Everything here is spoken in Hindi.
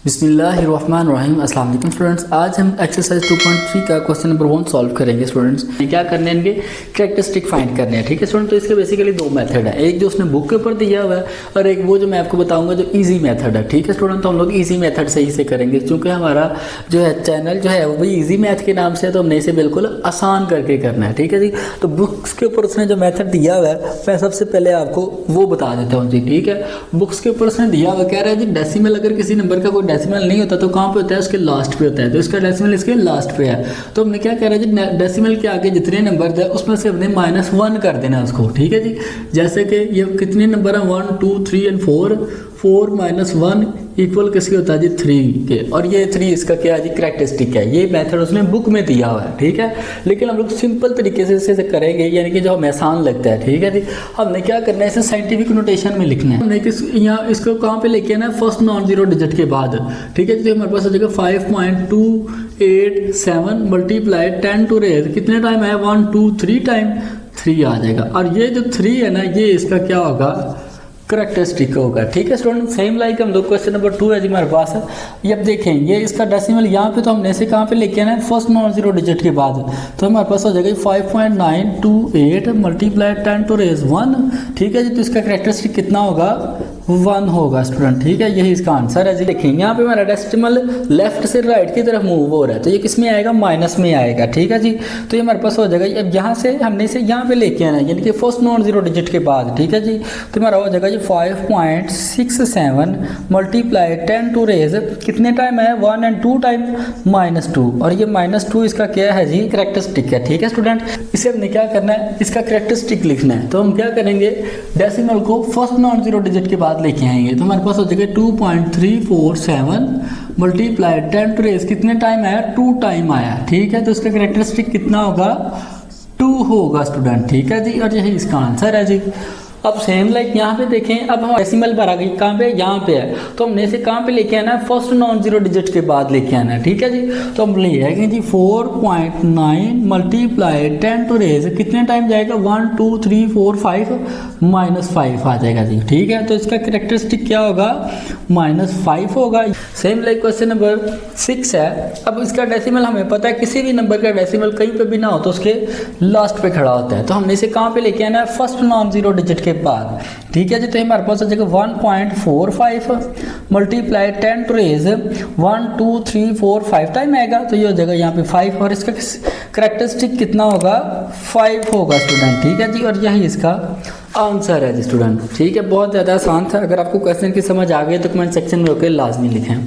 बिस्मिल्लाहिर्रहमानिर्रहीम। अस्सलाम वालेकुम स्टूडेंट्स, आज हम एक्सरसाइज 2.3 का क्वेश्चन नंबर 1 सॉल्व करेंगे। स्टूडेंट्स क्या करने हैं, इनके कैरेक्टरिस्टिक फाइंड करने हैं। ठीक है स्टूडेंट, तो इसके बेसिकली दो मेथड है, एक जो उसने बुक के ऊपर दिया हुआ है और एक वो जो मैं आपको बताऊंगा जो इजी मेथड है। ठीक है स्टूडेंट, तो हम लोग इजी मेथड से ही से करेंगे क्योंकि हमारा जो है चैनल जो है वो भी इजी मैथ के नाम से है, तो हमने इसे बिल्कुल आसान करके करना है। ठीक है जी, तो बुक्स के ऊपर उसने जो मेथड दिया हुआ है मैं सबसे पहले आपको वो बता देता हूँ जी। ठीक है, बुक्स के ऊपर उसने दिया हुआ कह रहा है जी डेसिमल, अगर किसी नंबर का कोई डेसिमल नहीं होता तो कहाँ पे होता है, उसके लास्ट पे होता है, तो इसका डेसिमल इसके लास्ट पे है। तो हमने क्या कह रहा है जी, डेसिमल के आगे जितने नंबर थे उसमें से हमने -1 कर देना उसको। ठीक है जी, जैसे कि ये कितने नंबर हैं 1 2 3 एंड 4 -1 इक्वल किसके होता है जी 3 के, और ये 3 इसका क्या है जी कैरेक्टरिस्टिक है। ये मेथड उसने बुक में दिया हुआ है। ठीक है, लेकिन हम लोग सिंपल तरीके से इसे करेंगे, यानी कि जो हमें आसान लगता है। ठीक है जी, हमने क्या करना है, इसे साइंटिफिक नोटेशन में लिखना है। हमने यहाँ इसको कहाँ पे लेके आना है, फर्स्ट नॉन जीरो डिजिट के बाद। ठीक है जी, तो हमारे पास हो जाएगा 5.287 मल्टीप्लाई 10 टू रेज कितने टाइम है 1 2 3 टाइम 3 आ जाएगा, और ये जो 3 है ना ये इसका क्या होगा करेक्टरिस्टिक होगा। ठीक है स्टूडेंट, सेम लाइक हम लोग क्वेश्चन नंबर 2 है जी हमारे पास है। ये अब देखें, ये इसका डेसिमल यहाँ पे तो हमने इसे कहाँ पे लेके आना है, फर्स्ट नॉन जीरो डिजिट के बाद, तो हमारे पास हो जाएगा 5.928 मल्टीप्लाई 10 टू रेज 1। ठीक है जी, तो इसका करेक्टरिस्टिक कितना होगा 1 होगा स्टूडेंट। ठीक है, यही इसका आंसर है जी। देखिए यहाँ पे हमारा डेसिमल लेफ्ट से राइट की तरफ मूव हो रहा है, तो ये किस में आएगा, माइनस में आएगा। ठीक है जी, तो ये हमारे पास हो जाएगा, अब यहाँ से हमने इसे यहाँ पे लेके आना है, यानी कि फर्स्ट नॉन जीरो डिजिट के बाद। ठीक है जी, तो हमारा हो जाएगा 5.67 मल्टीप्लाई 10 टू रेज कितने टाइम है 1 एंड 2 टाइम -2, और ये -2 इसका क्या है जी कैरेक्टरिस्टिक है। ठीक है स्टूडेंट, इसे हमने क्या करना है, इसका कैरेक्टरिस्टिक लिखना है, तो हम क्या करेंगे डेसिमल को फर्स्ट नॉन जीरो डिजिट के बाद लेके आएंगे, तो हमारे पास हो जाएगा 2.347 मल्टीप्लाई 10 टू रेज कितने टाइम आया 2 टाइम आया। ठीक है, तो इसका कैरेक्टरिस्टिक कितना होगा 2 होगा स्टूडेंट। ठीक है जी, और यही इसका आंसर है जी। अब सेम लाइक यहाँ पे देखें, अब हम डेसिमल पर आ गई, कहाँ पे यहाँ पे है, तो हमने इसे कहाँ पे लेके आना है, फर्स्ट नॉन जीरो डिजिट के बाद लेके आना है। ठीक है जी, तो हम ले आएंगे जी 4.9 मल्टीप्लाई 10 टू रेज कितने टाइम जाएगा 1 2 3 4 5 -5 आ जाएगा जी। ठीक है, तो इसका कैरेक्टरिस्टिक क्या होगा -5 होगा। सेम लाइक क्वेश्चन नंबर 6 है। अब इसका डेसिमल हमें पता है, किसी भी नंबर का डेसिमल कहीं पे भी ना हो तो उसके लास्ट पे खड़ा होता है, तो हमने इसे कहाँ पे लेके आना है, फर्स्ट नॉन जीरो डिजिट के बाद। ठीक है जी, तो हमारे पास हो जाएगा 1.45 मल्टीप्लाई 10 टू रेज 1 2 3 4 5 टाइम आएगा, तो ये हो जाएगा यहाँ पे 5, और इसका कैरेक्टरिस्टिक कितना होगा 5 होगा स्टूडेंट। ठीक है जी, और यही इसका आंसर है जी स्टूडेंट। ठीक है, बहुत ज़्यादा आसान था। अगर आपको क्वेश्चन की समझ आ गई तो कमेंट सेक्शन में होकर लाजमी लिखें।